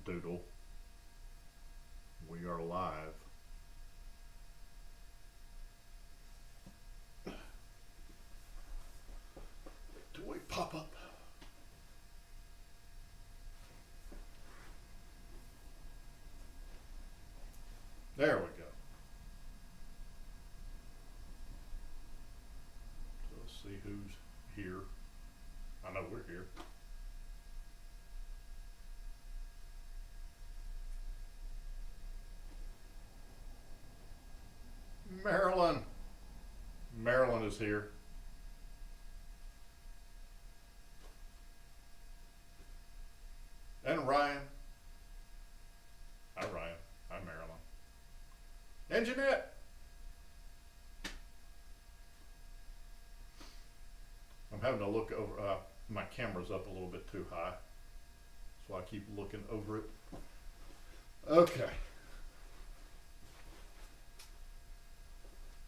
Doodle. We are live. Do we pop up? There we go. So let's see who's here. I know we're here. Marilyn. Marilyn is here. And Ryan. Hi Ryan. Hi Marilyn. And Jeanette. I'm having to look over, my camera's up a little bit too high, so I keep looking over it. Okay.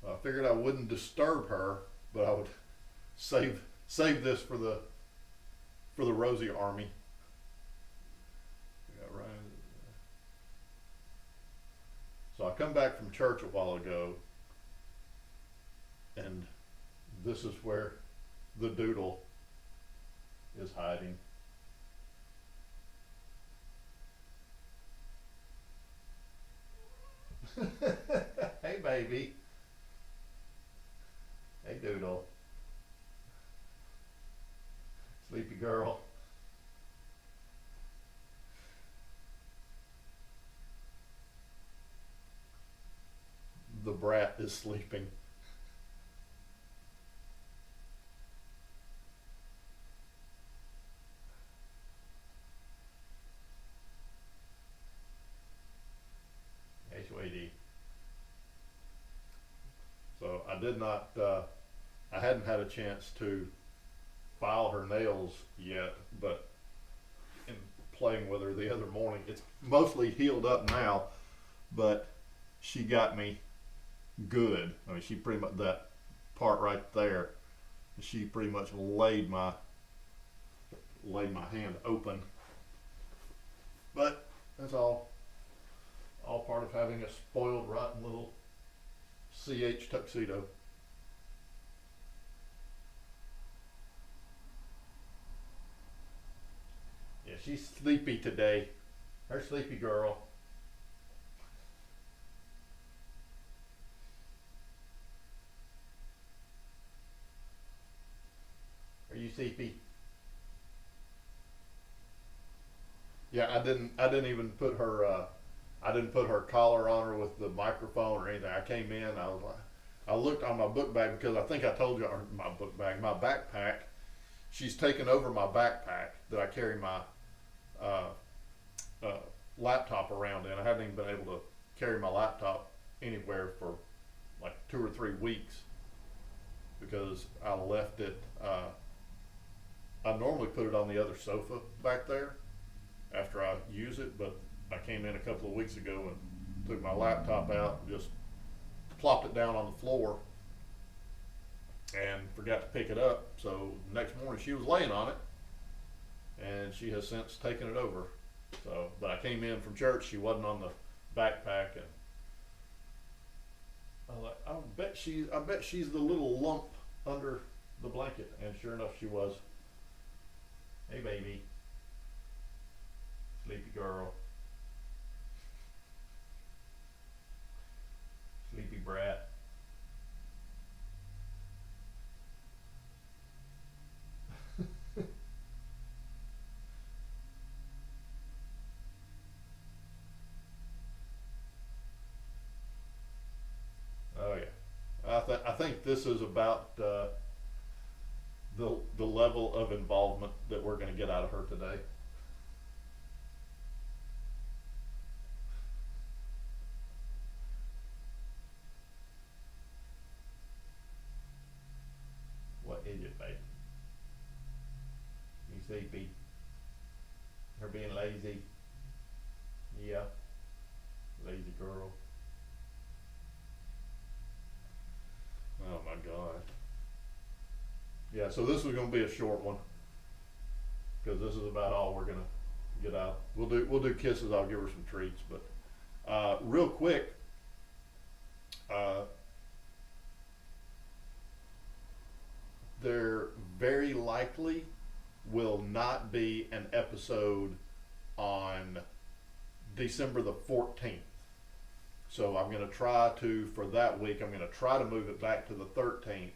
I figured I wouldn't disturb her, but I would save this for the Rosie army. We got Ryan. So I come back from church a while ago, and this is where the Doodle is hiding. Hey baby. Hey Doodle. Sleepy girl. The brat is sleeping. Hey sweetie. So I did not, I hadn't had a chance to file her nails yet, but in playing with her the other morning, it's mostly healed up now, but she got me good. I mean, she pretty much, that part right there, she pretty much laid my hand open. But that's all part of having a spoiled, rotten little CH tuxedo. Yeah, she's sleepy today. Her sleepy girl. Are you sleepy? Yeah, I didn't even put her I didn't put her collar on her with the microphone or anything. I came in, I was like, I looked on my book bag because I think I told you, or my book bag, my backpack. She's taken over my backpack that I carry my uh, laptop around in. I haven't even been able to carry my laptop anywhere for like 2 or 3 weeks because I left it. I normally put it on the other sofa back there after I use it, but I came in a couple of weeks ago and took my laptop out and just plopped it down on the floor and forgot to pick it up. So next morning she was laying on it, and she has since taken it over. So, but I came in from church, she wasn't on the backpack, and I was like, I bet she's the little lump under the blanket, and sure enough, she was. Hey, baby, sleepy girl, sleepy brat. Oh yeah, I think this is about the level of involvement that we're going to get out of her today. What is it, baby? You sleepy? Her being lazy? Yeah, lazy girl. Oh my God. Yeah, so this is going to be a short one because this is about all we're get out. We'll do kisses. I'll give her some treats, but real quick, uh, there very likely will not be an episode on December the 14th. So I'm going to try to, for that week, I'm going to try to move it back to the 13th.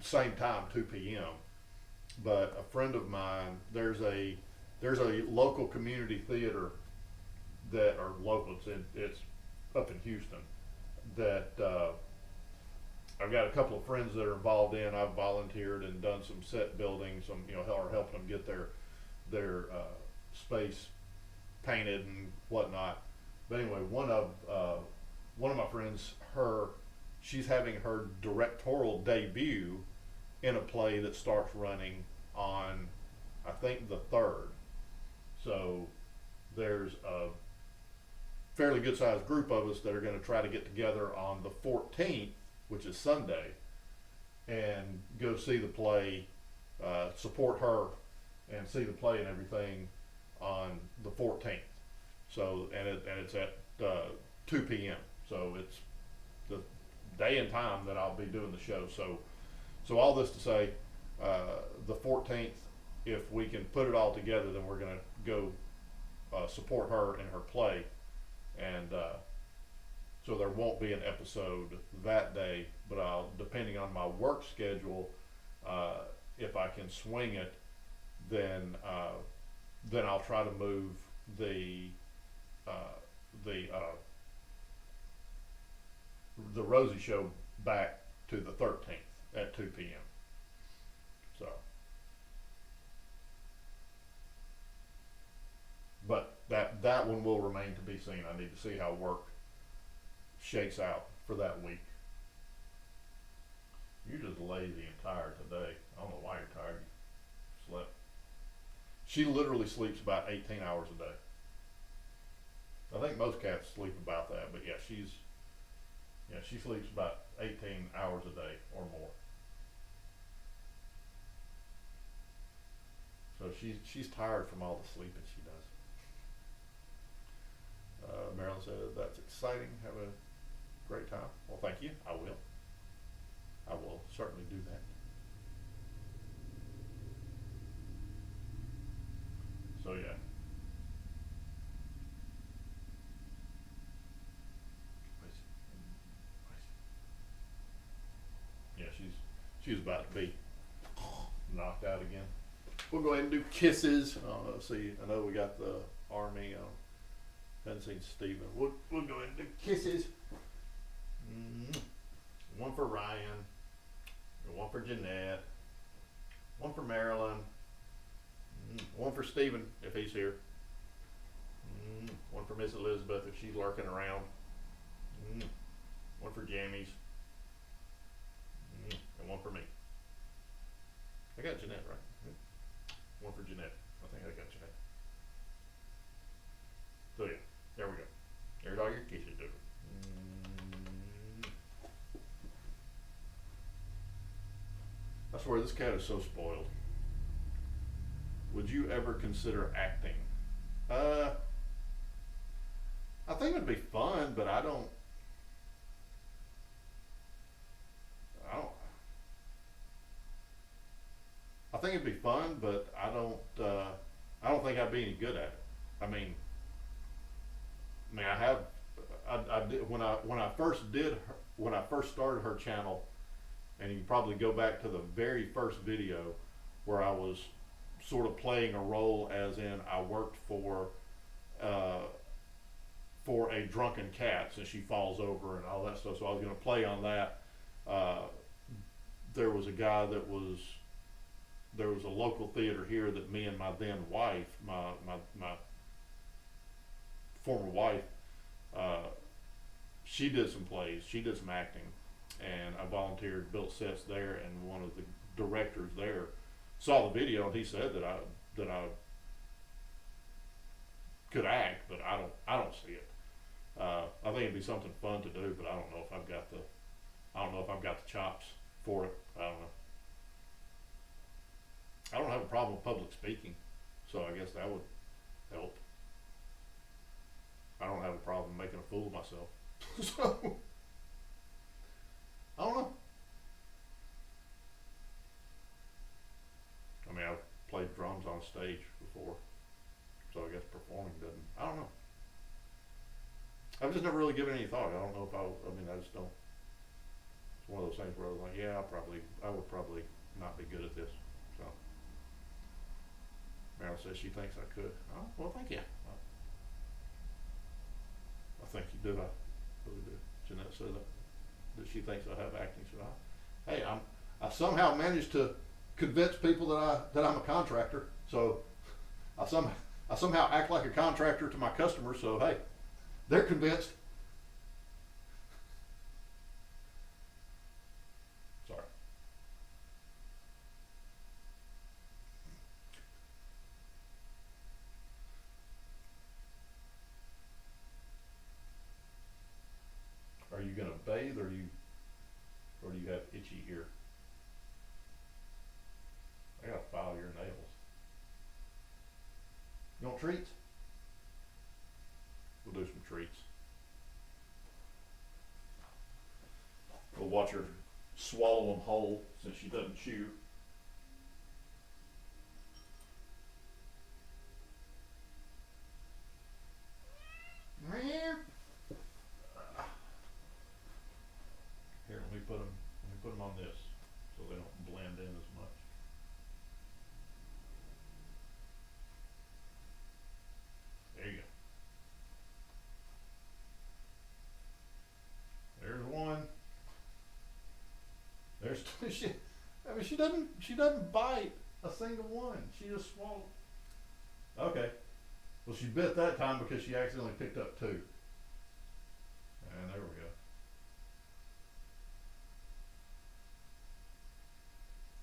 Same time, 2 p.m. But a friend of mine, there's a local community theater that are local. It's up in Houston that I've got a couple of friends that are involved in. I've volunteered and done some set building, some or helping them get their space painted and whatnot. But anyway, one of my friends, she's having her directorial debut in a play that starts running on, I think, the 3rd. So there's a fairly good sized group of us that are going to try to get together on the 14th, which is Sunday, and go see the play, support her, and see the play and everything on the 14th. So and it's at 2 p.m. So it's the day and time that I'll be doing the show. So all this to say, the 14th, if we can put it all together, then we're gonna go support her in her play, and so there won't be an episode that day. But depending on my work schedule, if I can swing it, then I'll try to move the Rosie Show back to the 13th at 2 p.m. So, but that one will remain to be seen. I need to see how work shakes out for that week. You're just lazy and tired today. I don't know why you're tired. You slept. She literally sleeps about 18 hours a day. I think most cats sleep about that, but yeah, she sleeps about 18 hours a day or more. So she's tired from all the sleeping she does. Marilyn said, that's exciting. Have a great time. Well, thank you. I will certainly do that. So yeah. Yeah, she's about to be knocked out again. We'll go ahead and do kisses. Let's see. I know we got the army. Haven't seen Steven. We'll go ahead and do kisses. One for Ryan. One for Jeanette. One for Marilyn. One for Steven if he's here. One for Miss Elizabeth if she's lurking around. One for Jamie's. And one for me. I got Jeanette, right? One for Jeanette. I think I got Jeanette. So yeah, there we go. There's all your kisses, dude. I swear this cat is so spoiled. Would you ever consider acting? I think it'd be fun, but I don't I think it'd be fun, but I don't think I'd be any good at it. I mean, I did when I first started her channel, and you can probably go back to the very first video where I was sort of playing a role, as in I worked for a drunken cat, since she falls over and all that stuff. So I was going to play on that. There was a guy there was a local theater here that me and my then wife, my former wife, she did some plays, she did some acting, and I volunteered, built sets there, and one of the directors there saw the video and he said that I could act, but I don't see it. I think it'd be something fun to do, but I don't know if I've got the chops for it. I don't know. I don't have a problem with public speaking, So I guess that would help. I don't have a problem making a fool of myself. So, I don't know. I mean, I've played drums on stage before, so I guess performing doesn't, I don't know. I've just never really given any thought. I don't know if I mean, I just don't. It's one of those things where I was like, yeah, I would probably not be good at this. So, Meryl says she thinks I could. Oh, well, thank you. I think you do. I really do. Jeanette said that she thinks I have acting. So hey, I somehow managed to convince people that I'm a contractor. So I somehow act like a contractor to my customers. So hey, they're convinced. Sorry. Are you gonna bathe, or do you have itchy ear? I gotta file your nails. You want treats? We'll do some treats. We'll watch her swallow them whole since she doesn't chew. Here, let me put them on this so they don't blend in as much. There you go. There's one. There's she. I mean, she doesn't bite a single one. She just swallowed. Okay. Well, she bit that time because she accidentally picked up two. And there we go.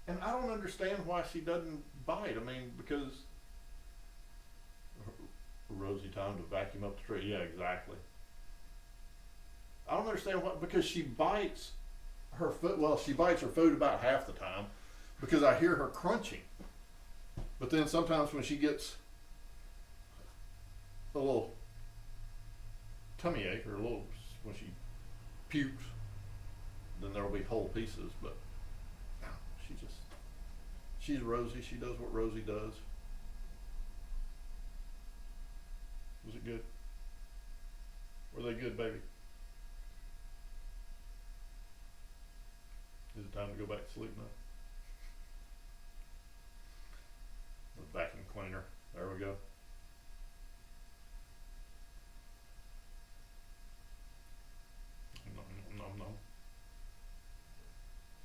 And I don't understand why she doesn't bite. I mean, because Rosie time to vacuum up the tree. Yeah, exactly. I don't understand why, because she bites her food. Well, she bites her food about half the time because I hear her crunching. But then sometimes when she gets a little tummy ache, or a little, when she pukes, then there will be whole pieces. But no, she's Rosie. She does what Rosie does. Was it good? Were they good, baby? Is it time to go back to sleep now? The vacuum cleaner. There we go. No.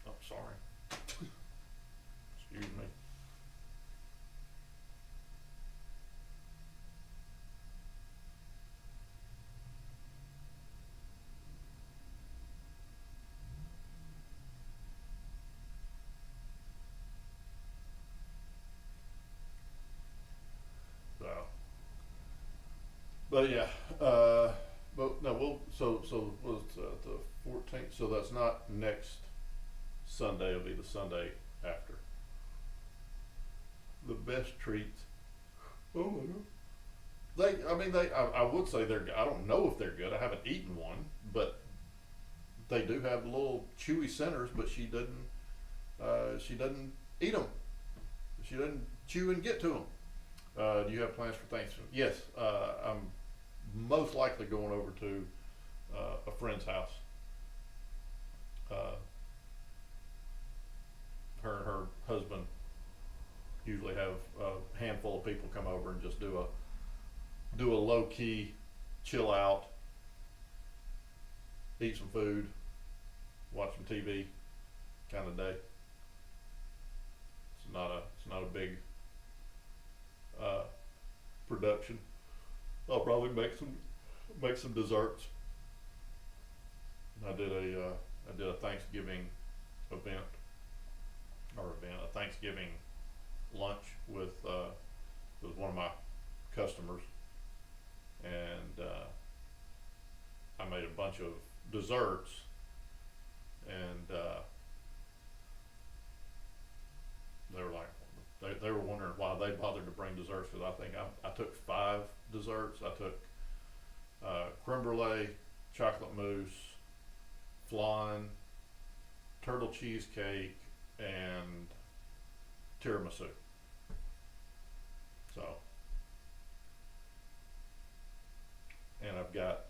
Oh, sorry. Excuse me. So, but yeah, but no, so was the 14th. So that's not next Sunday. It'll be the Sunday after. The best treats. Oh my god. I would say they're. I don't know if they're good. I haven't eaten one, but they do have little chewy centers. But she doesn't. She doesn't eat them. She doesn't chew and get to them. Do you have plans for Thanksgiving? Yes, I'm most likely going over to a friend's house. Her and her husband usually have a handful of people come over and just do a low key, chill out, eat some food, watch some TV kind of day. It's not a big production. I'll probably make some desserts. I did a Thanksgiving event, a Thanksgiving lunch with one of my customers, and I made a bunch of desserts, and they they were wondering why they bothered to bring desserts, because I think I took 5 desserts. I took creme brulee, chocolate mousse, flan, turtle cheesecake, and tiramisu. So, and I've got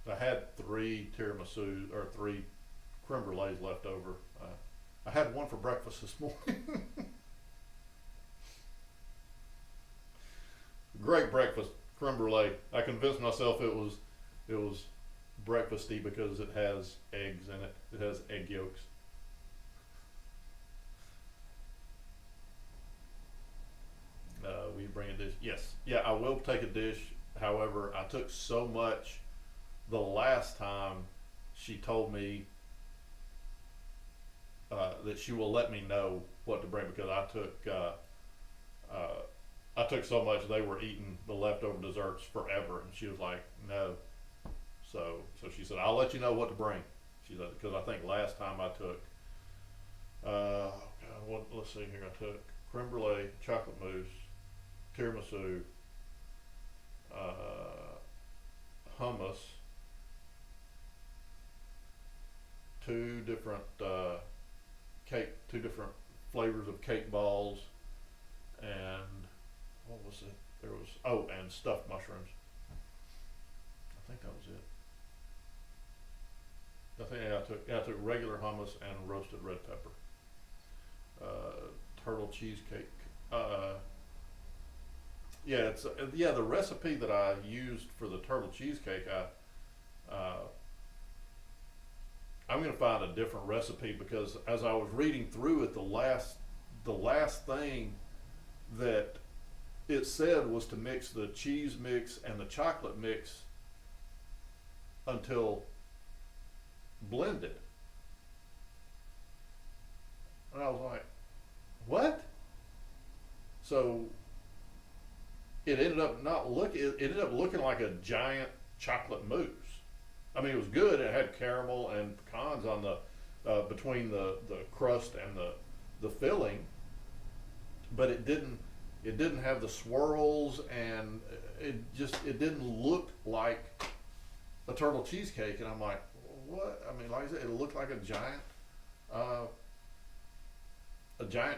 I had 3 tiramisu or 3 creme brulees left over. I had one for breakfast this morning. Great breakfast, creme brulee. I convinced myself it was breakfasty because it has eggs in it. It has egg yolks. Will you bring a dish? Yes. Yeah, I will take a dish. However, I took so much the last time she told me that she will let me know what to bring, because I took so much they were eating the leftover desserts forever, and she was like, no. So she said, I'll let you know what to bring. She said, because I think last time I took let's see here, I took creme brulee, chocolate mousse, tiramisu, hummus, 2 different two different flavors of cake balls, and what was it? There was and stuffed mushrooms. I think that was it. I took regular hummus and roasted red pepper. Turtle cheesecake. The recipe that I used for the turtle cheesecake, I'm gonna find a different recipe, because as I was reading through it, the last thing that it said was to mix the cheese mix and the chocolate mix until blended. And I was like, what? So it ended up looking like a giant chocolate mousse. I mean, it was good. It had caramel and pecans on the between the crust and the filling, but it didn't have the swirls, and it didn't look like a turtle cheesecake. And I'm like, what? I mean, like I said, it looked like a giant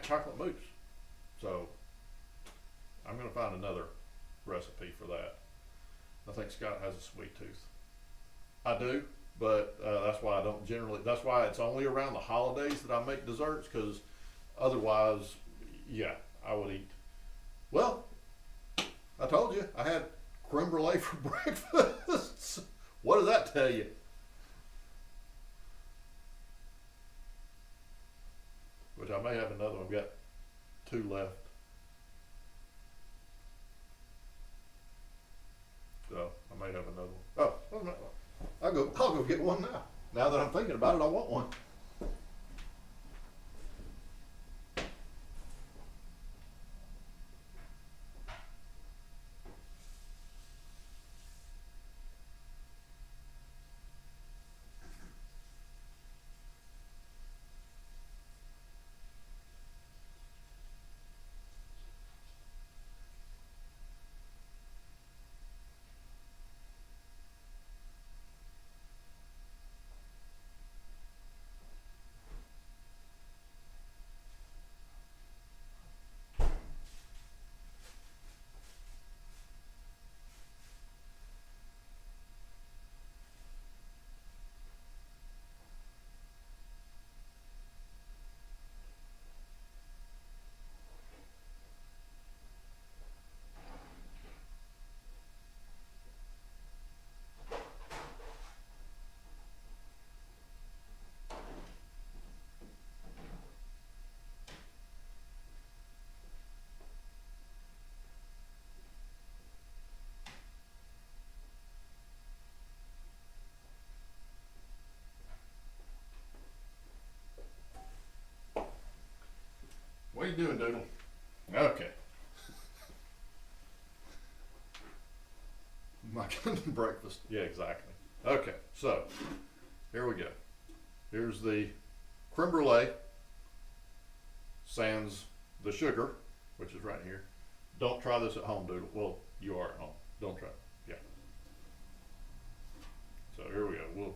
chocolate mousse. So I'm gonna find another recipe for that. I think Scott has a sweet tooth. I do, but that's why I don't generally. That's why it's only around the holidays that I make desserts, because otherwise, yeah, I would eat. Well, I told you I had creme brulee for breakfast. What does that tell you? Which I may have another one. I've got 2 left. So I may have another one. Oh, no. I'll go get one now. Now that I'm thinking about it, I want one. What are you doing, Doodle? Okay. My breakfast. Yeah, exactly. Okay, so here we go. Here's the creme brulee, sans the sugar, which is right here. Don't try this at home, dude. Well, you are at home. Don't try it. Yeah. So here we go. We'll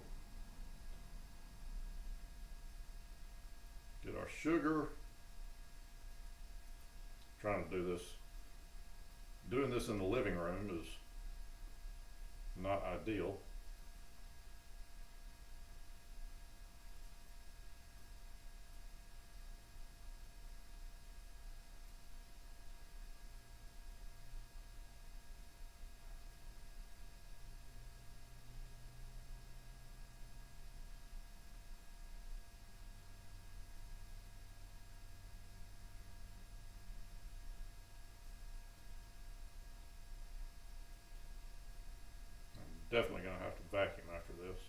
get our sugar. Trying to do this. Doing this in the living room is not ideal. Definitely going to have to vacuum after this.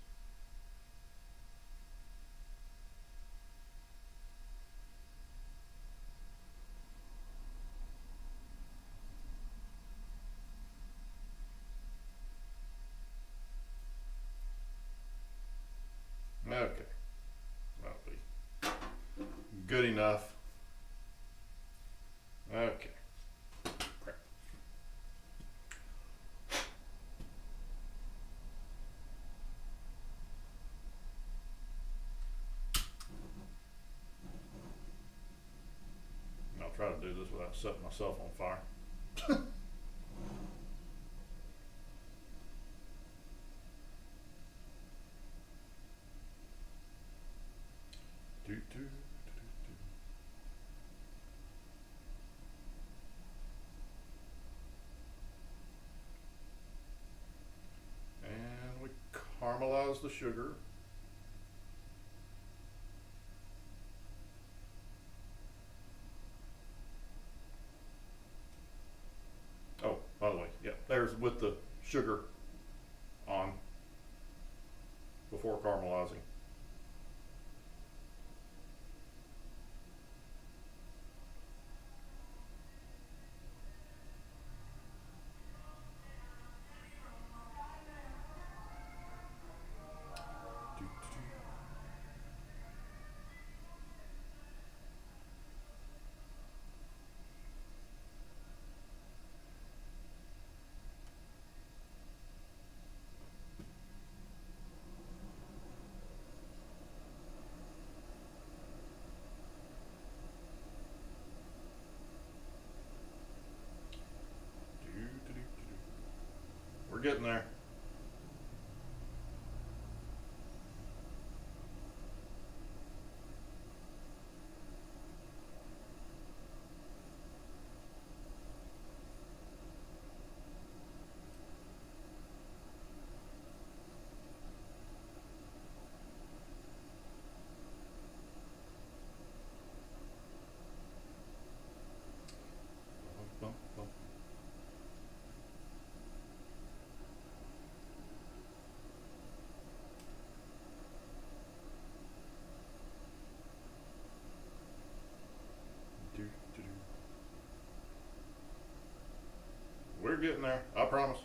Okay, that'll be good enough. Okay. Crap. I'll try to do this without setting myself on fire. And we caramelize the sugar. Oh, by the way, yeah, there's with the sugar on before caramelizing. We're getting there. We're getting there, I promise.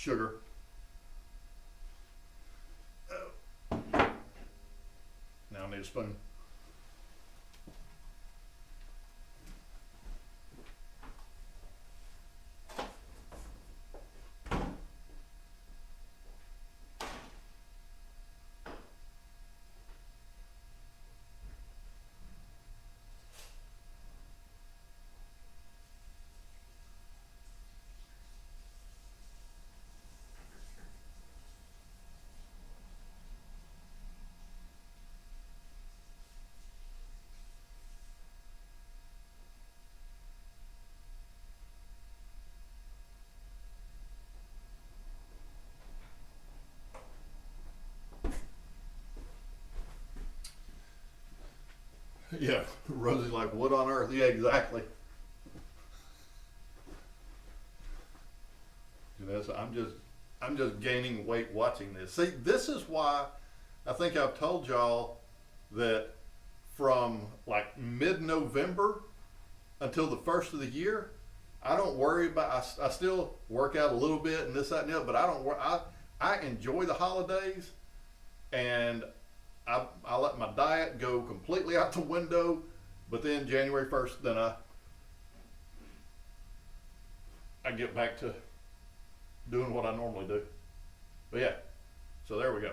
sugar. Now I need a spoon. Yeah, Rosie's like, what on earth? Yeah, exactly. You know, so I'm just gaining weight watching this. See, this is why I think I've told y'all that from like mid-November until the first of the year, I don't worry about. I still work out a little bit and this, that, and the other, but I don't. I enjoy the holidays, and I let my diet go completely out the window. But then January 1st, then I get back to doing what I normally do. But yeah, so there we go.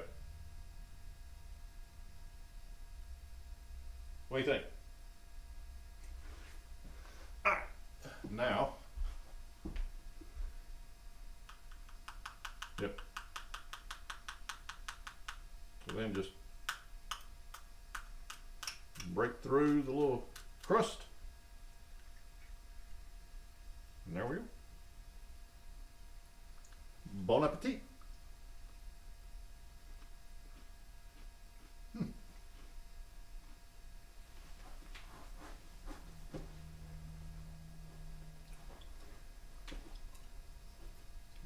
What do you think? All right, now, yep. So then just break through the little crust. And there we go. Bon appetit.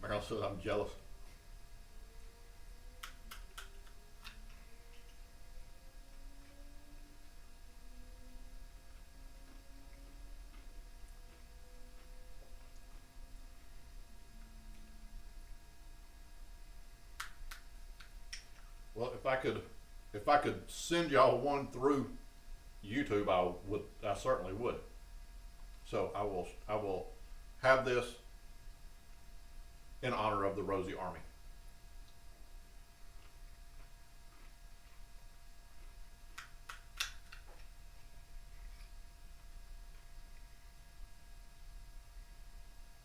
Meryl says I'm jealous. Well, if I could send y'all one through YouTube, I certainly would. So I will have this in honor of the Rosie Army.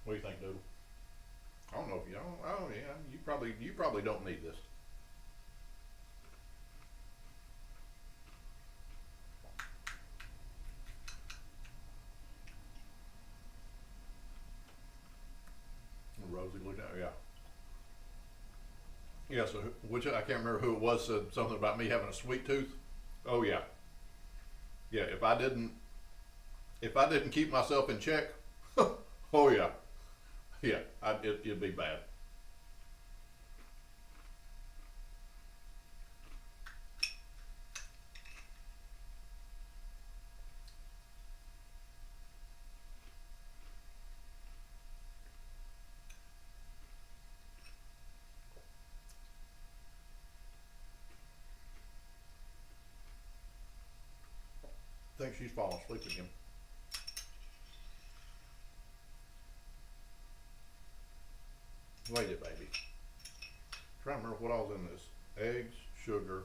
What do you think, Doodle? I don't know if you don't. Oh yeah, you probably don't need this. Rosie looked at, yeah. Yeah, so which I can't remember who it was said something about me having a sweet tooth. Oh yeah. Yeah, if I didn't keep myself in check, oh yeah. Yeah, it'd be bad. I think she's falling asleep again. Wait it, baby. Trying to remember what all was in this. Eggs, sugar,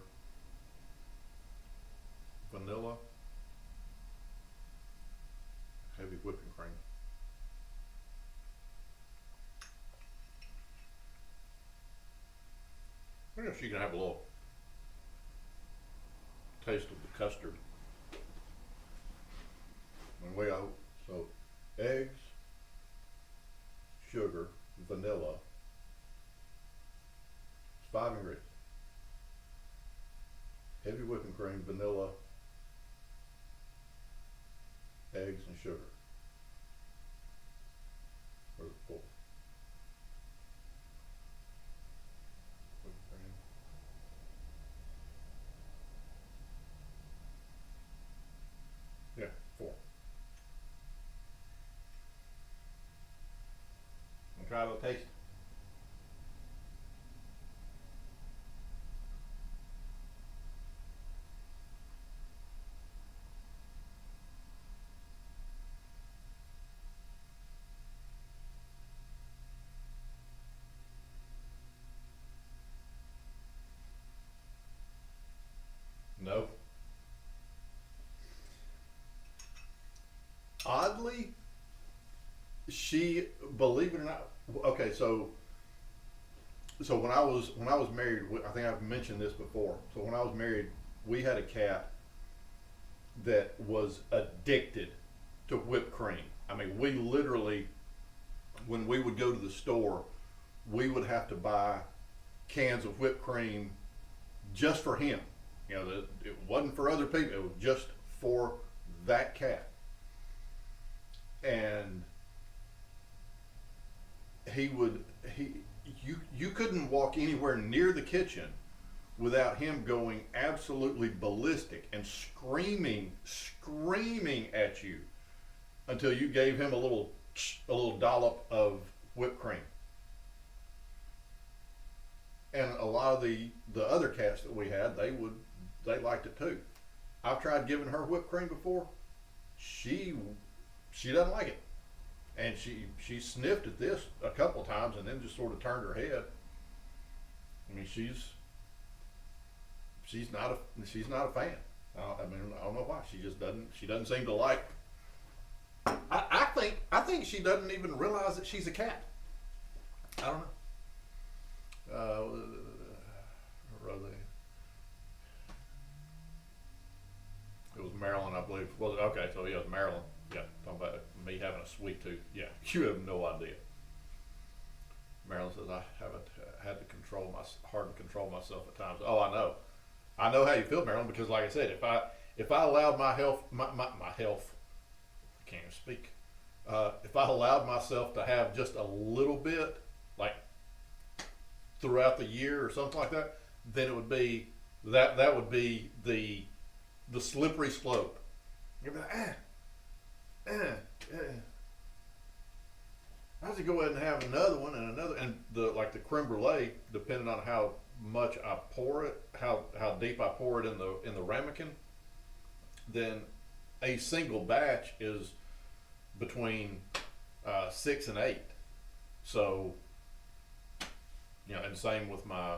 vanilla, heavy whipping cream. I wonder if she can have a little taste of the custard. And we out. So, eggs, sugar, vanilla. It's 5 ingredients. Heavy whipping cream, vanilla, eggs, and sugar. Where's the 4th? Whipping cream. Yeah, 4. And try a little taste. she, believe it or not, okay, so when I was married, I think I've mentioned this before. So when I was married, we had a cat that was addicted to whipped cream. I mean, we literally, when we would go to the store, we would have to buy cans of whipped cream just for him. You know, it wasn't for other people. It was just for that cat. And you couldn't walk anywhere near the kitchen without him going absolutely ballistic and screaming at you until you gave him a little dollop of whipped cream. And a lot of the other cats that we had, they liked it too. I've tried giving her whipped cream before. She doesn't like it. And she sniffed at this a couple of times and then just sort of turned her head. I mean, she's not a fan. I mean, I don't know why. She doesn't seem to like. I think she doesn't even realize that she's a cat. I don't know. Rosie. It was Marilyn, I believe. Was it? Okay, so yeah, it was Marilyn. Yeah, talking about me having a sweet tooth. Yeah, you have no idea. Marilyn says I haven't had to hard to control myself at times. Oh, I know how you feel, Marilyn, because like I said, if I allowed my health, my health, I can't even speak. If I allowed myself to have just a little bit, like throughout the year or something like that, then it would be that would be the slippery slope. You'd be like, I have to go ahead and have another one and the creme brulee, depending on how much I pour it, how deep I pour it in the ramekin, then a single batch is between 6 and 8. So, you know, and same with my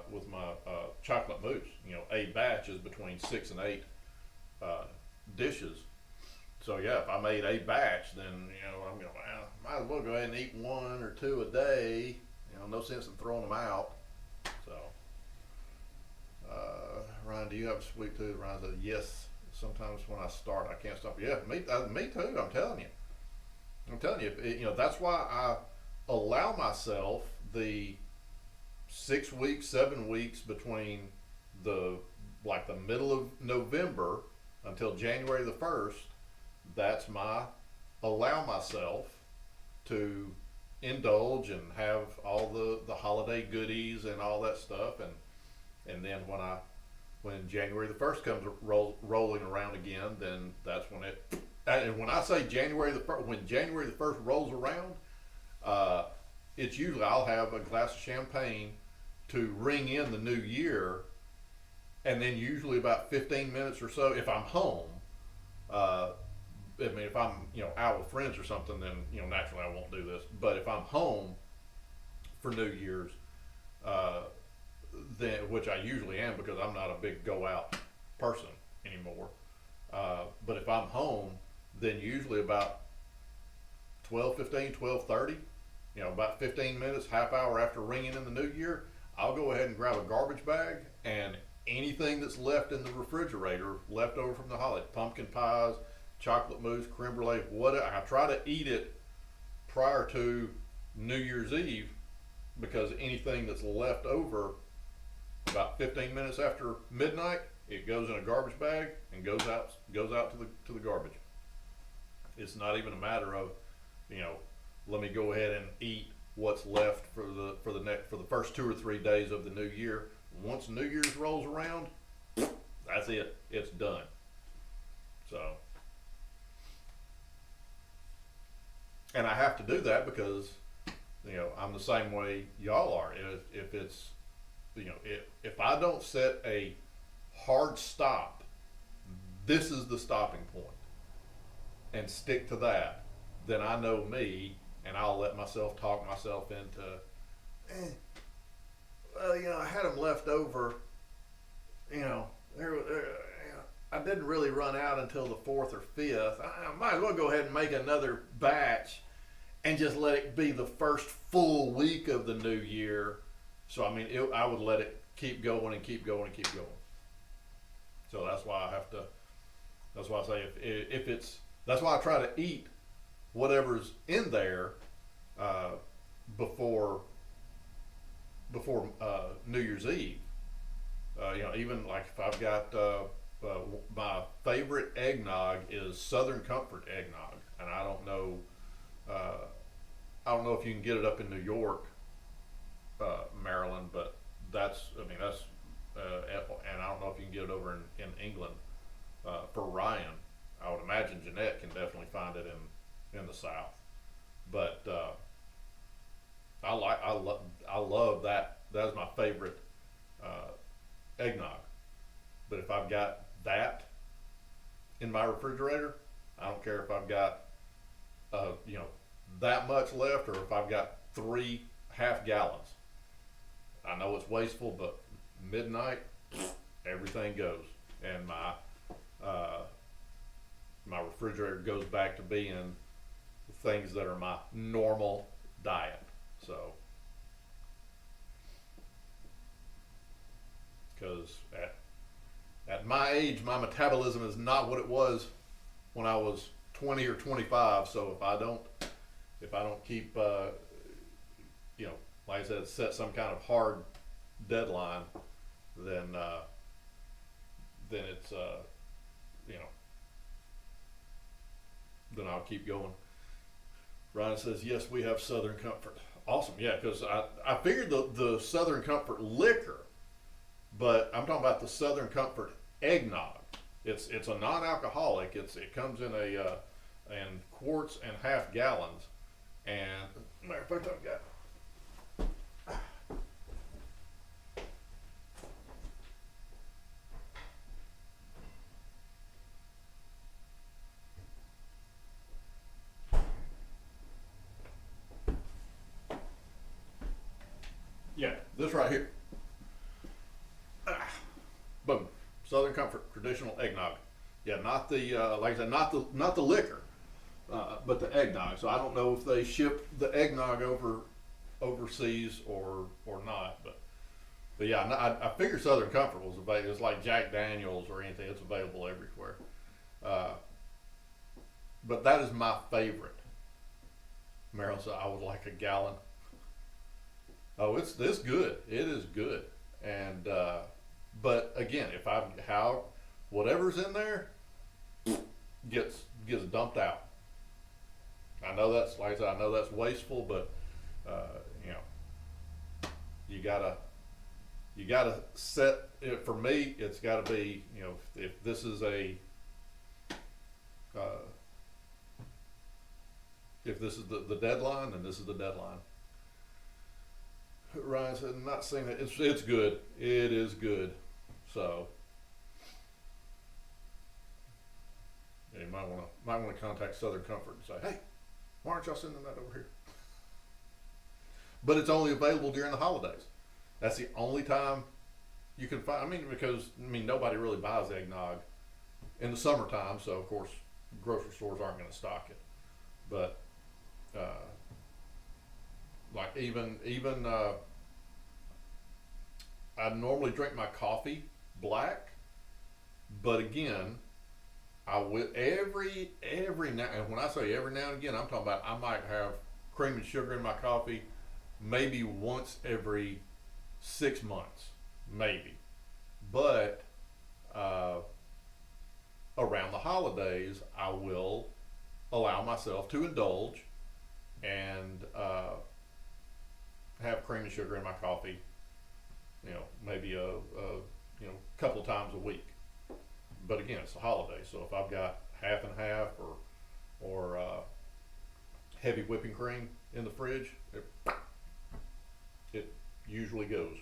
chocolate mousse. You know, a batch is between 6 and 8 dishes. So yeah, if I made a batch, then I'm going, well, might as well go ahead and eat 1 or 2 a day. No sense in throwing them out. So, Ryan, do you have a sweet tooth? Ryan said, yes. Sometimes when I start, I can't stop. Yeah, me too. I'm telling you. That's why I allow myself the 6 weeks, 7 weeks between the middle of November until January the 1st. That's my allow myself to indulge and have all the holiday goodies and all that stuff, and then when January the 1st comes rolling around again, then that's when it. And when I say when January the 1st rolls around, it's usually I'll have a glass of champagne to ring in the new year, and then usually about 15 minutes or so, if I'm home. I mean, if I'm out with friends or something, then naturally I won't do this. But if I'm home for New Year's, then which I usually am because I'm not a big go out person anymore. But if I'm home, then usually about 12:15, 12:30, about 15 minutes, half hour after ringing in the New Year, I'll go ahead and grab a garbage bag and anything that's left in the refrigerator, left over from the holiday, pumpkin pies, chocolate mousse, creme brulee, whatever. I try to eat it prior to New Year's Eve because anything that's left over about 15 minutes after midnight, it goes in a garbage bag and goes out to the garbage. It's not even a matter of, let me go ahead and eat what's left for the first 2 or 3 days of the new year. Once New Year's rolls around, that's it. It's done. So. And I have to do that because, I'm the same way y'all are. If it's, if I don't set a hard stop, this is the stopping point, and stick to that, then I know me, and I'll let myself talk myself into, well, I had them left over, I didn't really run out until the 4th or 5th. I might as well go ahead and make another batch. and just let it be the first full week of the new year. So I mean, I would let it keep going and keep going and keep going. So that's why I have to. That's why I say if it's. That's why I try to eat whatever's in there uh, before New Year's Eve. Even like if I've got my favorite eggnog is Southern Comfort eggnog, and uh, I don't know if you can get it up in New York, Maryland, but that's and I don't know if you can get it over in England for Ryan. I would imagine Jeanette can definitely find it in the South, but I love that. That is my favorite eggnog. But if I've got that in my refrigerator, I don't care if I've got that much left or if I've got 3 half gallons. I know it's wasteful, but midnight, everything goes, and my refrigerator goes back to being things that are my normal diet. So, because at my age, my metabolism is not what it was when I was 20 or 25. So if I don't keep, like I said, set some kind of hard deadline, then it's, then I'll keep going. Ryan says, yes, we have Southern Comfort. Awesome. Yeah, because I figured the Southern Comfort liquor, but I'm talking about the Southern Comfort eggnog. It's a non-alcoholic. It comes in in quarts and half gallons. And matter of fact, I've got. Yeah, this right here. Boom. Southern Comfort traditional eggnog. Yeah, not the like I said, not the liquor, but the eggnog. So I don't know if they ship the eggnog overseas or not, but yeah, I figure Southern Comfort was available. It's like Jack Daniels or anything. It's available everywhere. But that is my favorite. Meryl said I would like a gallon. Oh, it's this good. It is good, and but again, if whatever's in there gets dumped out. I know that's like I said, I know that's wasteful, but you know, you gotta set it. For me, it's got to be, if this is uh, if this is the deadline, then this is the deadline. Ryan said, "I'm not saying that it's good. It is good." So yeah, you might want to contact Southern Comfort and say, "Hey, why aren't y'all sending that over here?" But it's only available during the holidays. That's the only time you can find. Because nobody really buys eggnog in the summertime, so of course grocery stores aren't going to stock it. But like even I normally drink my coffee black, but again, I will every now, and when I say every now and again, I'm talking about I might have cream and sugar in my coffee maybe once every 6 months, maybe. But around the holidays, I will allow myself to indulge and have cream and sugar in my coffee. Maybe a couple of times a week. But again, it's a holiday, so if I've got half and half or heavy whipping cream in the fridge, it usually goes.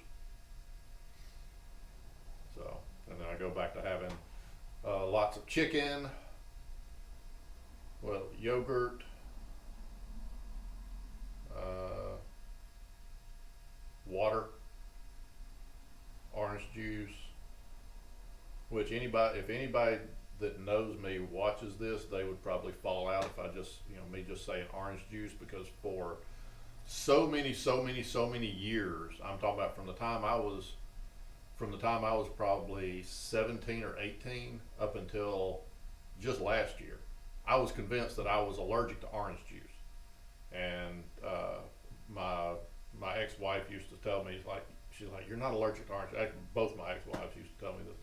So, and then I go back to having lots of chicken, yogurt, water, orange juice, which if anybody that knows me watches this, they would probably fall out if I just, me just saying orange juice, because for so many years, I'm talking about from the time I was probably 17 or 18 up until just last year, I was convinced that I was allergic to orange juice. And my ex-wife used to tell me, she's like, you're not allergic to orange. Actually, both my ex-wives used to tell me this,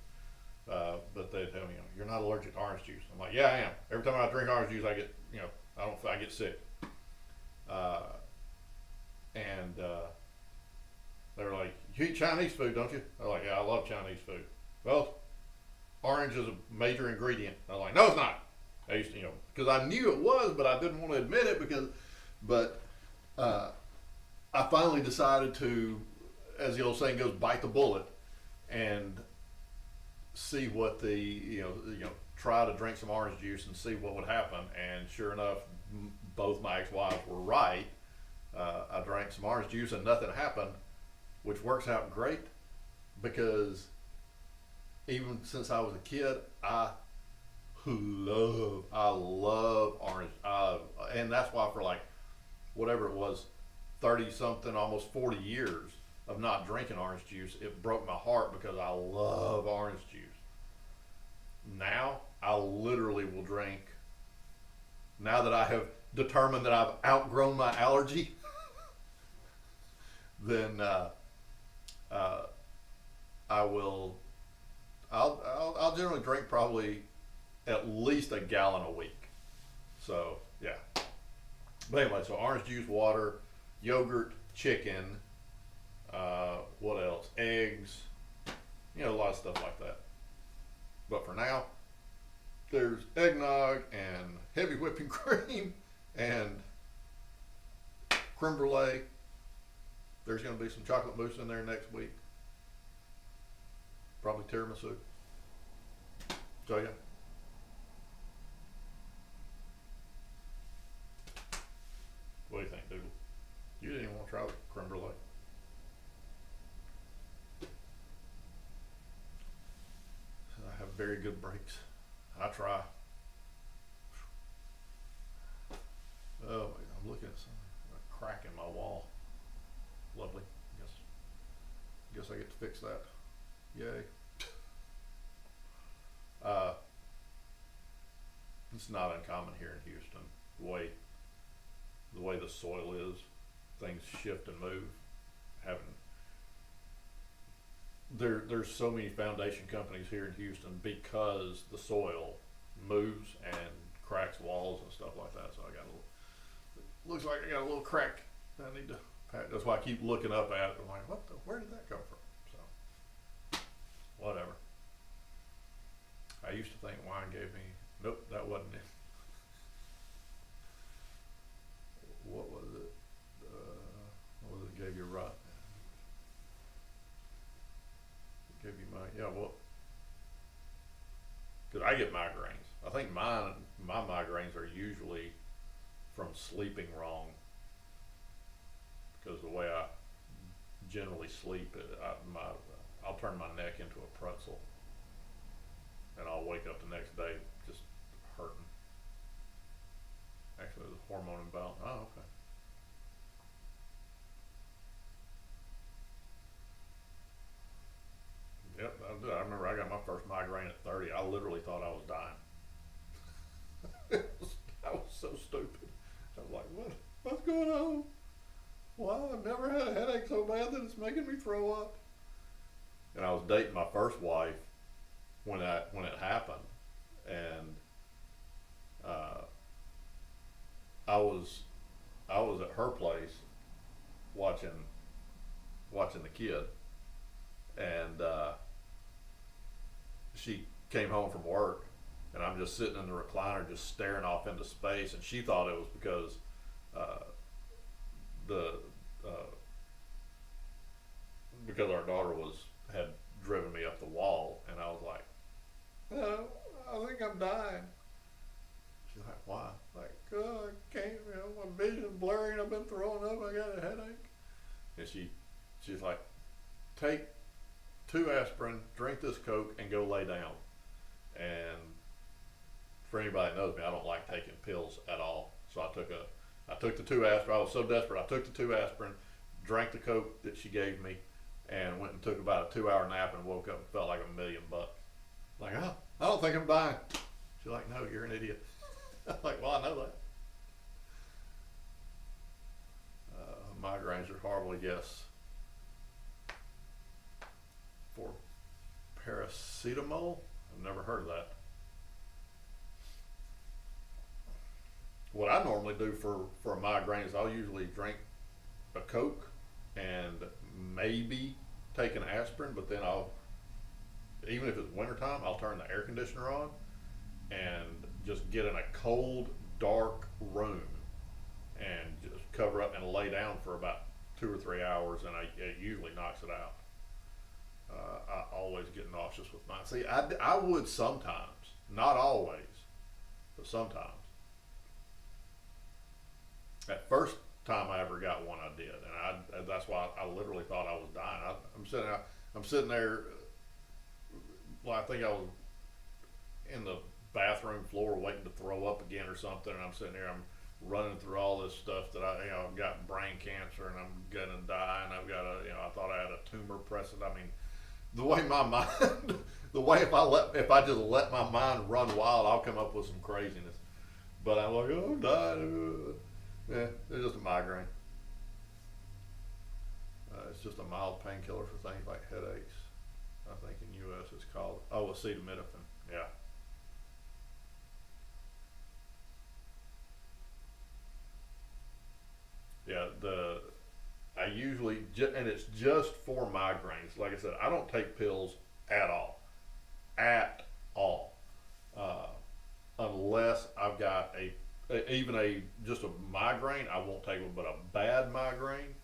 but they'd tell me, you're not allergic to orange juice. I'm like, yeah, I am. Every time I drink orange juice, I get, I get sick. And they were like, you eat Chinese food, don't you? I was like, yeah, I love Chinese food. Well, orange is a major ingredient. I was like, no, it's not. I used to, because I knew it was, but I didn't want to admit it but I finally decided to, as the old saying goes, bite the bullet and see what try to drink some orange juice and see what would happen. And sure enough, both my ex-wives were right. I drank some orange juice and nothing happened, which works out great, because even since I was a kid, I love orange, and that's why for like whatever it was, 30 something, almost 40 years of not drinking orange juice, it broke my heart because I love orange juice. Now I literally will drink, now that I have determined that I've outgrown my allergy, then I'll generally drink probably at least a gallon a week. So yeah. But anyway, so orange juice, water, yogurt, chicken, what else? Eggs, a lot of stuff like that. But for now, there's eggnog and heavy whipping cream and creme brulee. There's going to be some chocolate mousse in there next week. Probably tiramisu. So yeah. What do you think, Doodle? You didn't even want to try the creme brulee. I have very good breaks. I try. Oh, I'm looking at something. A crack in my wall. Lovely. Guess I get to fix that. Yay. It's not uncommon here in Houston. The way the soil is, things shift and move. There's so many foundation companies here in Houston because the soil moves and cracks walls and stuff like that. So looks like I got a little crack that I need to patch. That's why I keep looking up at it. I'm like, where did that come from? So, whatever. I used to think wine gave me, nope, that wasn't it. What was it? What was it gave you right? It gave you because I get migraines. I think my migraines are usually from sleeping wrong, because the way I generally sleep, I'll turn my neck into a pretzel, and I'll wake up the next day just hurting. Actually, it was a hormone imbalance. Oh, okay. Yep, I remember I got my first migraine at 30. I literally thought I was dying. I was so stupid. I was like, what's going on? Wow, I've never had a headache so bad that it's making me throw up. And I was dating my first wife when it happened, and I was at her place watching the kid, and she came home from work, and I'm just sitting in the recliner just staring off into space, and she thought it was because because our daughter had driven me up the wall, and I was like, I think I'm dying. She's like, why? Like, oh, I can't, my vision's blurry and I've been throwing up, I got a headache. And she's like, take 2 aspirin, drink this Coke, and go lay down. And for anybody that knows me, I don't like taking pills at all. So I took the 2 aspirin. I was so desperate. I took the 2 aspirin, drank the Coke that she gave me, and went and took about a 2 hour nap and woke up and felt like $1,000,000. Like, oh, I don't think I'm dying. She's like, no, you're an idiot. I'm like, well, I know that. Migraines are horrible, yes. For paracetamol, I've never heard of that. What I normally do for a migraine is I'll usually drink a Coke and maybe take an aspirin, but then even if it's wintertime, I'll turn the air conditioner on and just get in a cold, dark room and just cover up and lay down for about 2 or 3 hours, and it usually knocks it out. I always get nauseous with mine. See, I would sometimes, not always, but sometimes. That first time I ever got one, I did, and that's why I literally thought I was dying. I'm sitting there. Well, I think I was in the bathroom floor waiting to throw up again or something, and I'm sitting there. I'm running through all this stuff that I've got brain cancer and I'm gonna die, and I've got I thought I had a tumor present. I mean, the way my mind, the way if I just let my mind run wild, I'll come up with some craziness. But I'm like, oh, I'm dying. Yeah, it's just a migraine. It's just a mild painkiller for things like headaches. I think in U.S. it's called acetaminophen. Yeah. Yeah, I usually, and it's just for migraines. Like I said, I don't take pills at all. At all. Unless I've got just a migraine, I won't take one, but a bad migraine,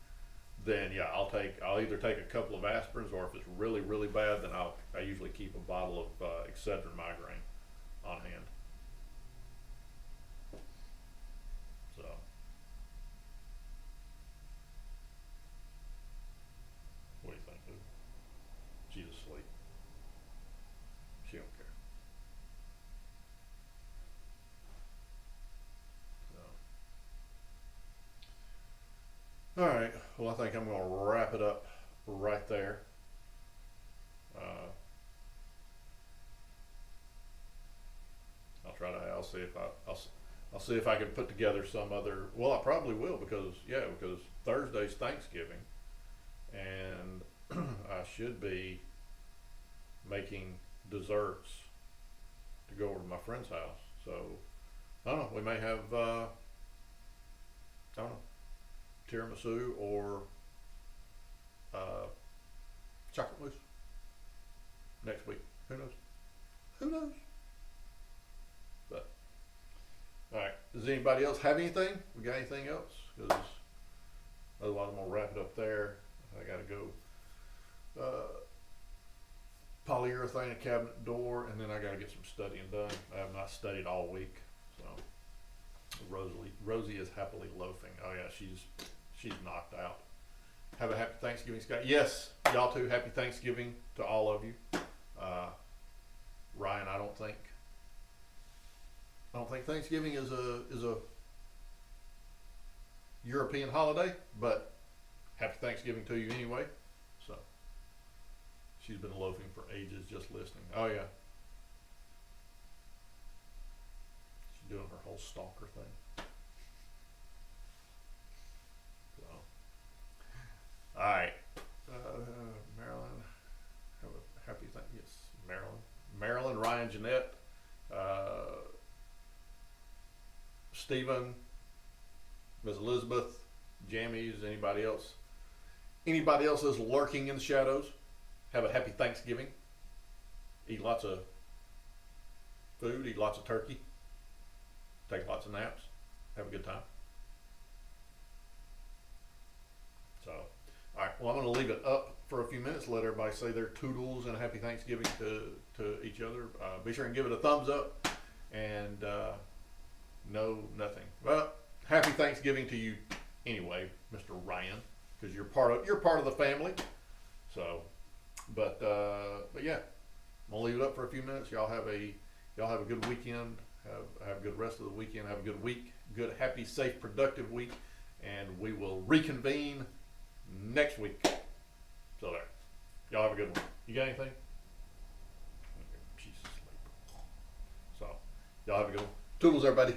then yeah, I'll either take a couple of aspirins, or if it's really, really bad, then I usually keep a bottle of Excedrin migraine on hand. So. What do you think, dude? She's asleep. She don't care. So. All right. Well, I think I'm going to wrap it up right there. I'll see if I'll see if I can put together some other. Well, I probably will because Thursday's Thanksgiving, and I should be making desserts to go over to my friend's house. So I don't know. We may have I don't know, tiramisu or chocolate mousse next week. Who knows? Who knows? But all right. Does anybody else have anything? We got anything else? Because otherwise, I'm gonna wrap it up there. I gotta go. Polyurethane a cabinet door, and then I gotta get some studying done. I have not studied all week, so Rosie is happily loafing. Oh yeah, she's knocked out. Have a happy Thanksgiving, Scott. Yes, y'all too. Happy Thanksgiving to all of you. Ryan, I don't think Thanksgiving is a European holiday, but happy Thanksgiving to you anyway. So she's been loafing for ages just listening. Oh yeah. She's doing her whole stalker thing. So, all right. Marilyn, have a happy yes, Marilyn, Ryan, Jeanette, Stephen, Ms. Elizabeth, Jammies, anybody else that's lurking in the shadows, have a happy Thanksgiving. Eat lots of food, eat lots of turkey, take lots of naps, have a good time. So, all right, well, I'm going to leave it up for a few minutes, let everybody say their toodles and a happy Thanksgiving to each other. Be sure and give it a thumbs up, and no, nothing. Well, happy Thanksgiving to you anyway, Mr. Ryan, because you're part of the family. So, but yeah, I'm gonna leave it up for a few minutes. Y'all have a good weekend. Have a good rest of the weekend. Have a good week. Good, happy, safe, productive week. And we will reconvene next week. So there. Y'all have a good one. You got anything? Jesus. So, y'all have a good one. Toodles, everybody.